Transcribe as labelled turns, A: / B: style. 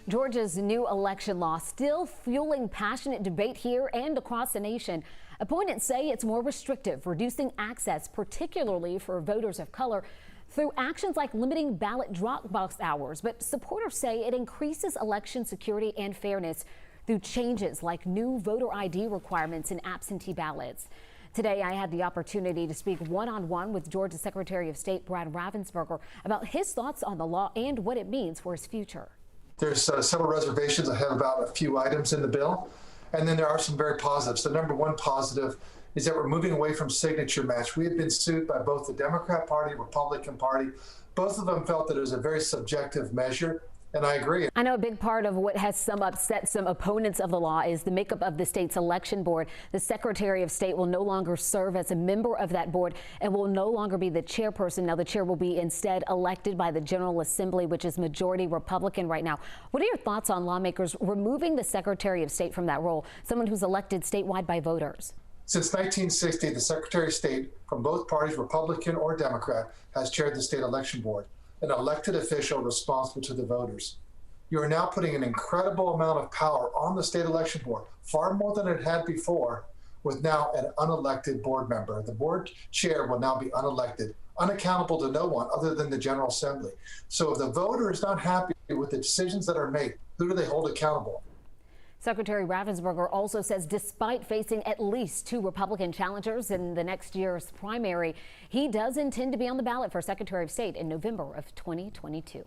A: Georgia's new election law still fueling passionate debate here and across the nation. Opponents say it's more restrictive, reducing access, particularly for voters of color, through actions like limiting ballot drop box hours. But supporters say it increases election security and fairness through changes like new voter ID requirements and absentee ballots. Today, I had the opportunity to speak one-on-one with Georgia Secretary of State Brad Raffensperger about his thoughts on the law and what it means for his future.
B: There's several reservations. I have about a few items in the bill, and then there are some very positives. The number one positive is that we're moving away from signature match. We had been sued by both the Democrat Party and Republican Party. Both of them felt that it was a very subjective measure, and I agree.
A: I know a big part of what has upset some opponents of the law is the makeup of the state's election board. The Secretary of State will no longer serve as a member of that board and will no longer be the chairperson. Now, the chair will be instead elected by the General Assembly, which is majority Republican right now. What are your thoughts on lawmakers removing the Secretary of State from that role, someone who's elected statewide by voters?
B: Since 1960, the Secretary of State from both parties, Republican or Democrat, has chaired the state election board, an elected official responsible to the voters. You are now putting an incredible amount of power on the state election board, far more than it had before, with now an unelected board member. The board chair will now be unelected, unaccountable to no one other than the General Assembly. So if the voter is not happy with the decisions that are made, who do they hold accountable?
A: Secretary Raffensperger also says despite facing at least 2 Republican challengers in the next year's primary, he does intend to be on the ballot for Secretary of State in November of 2022.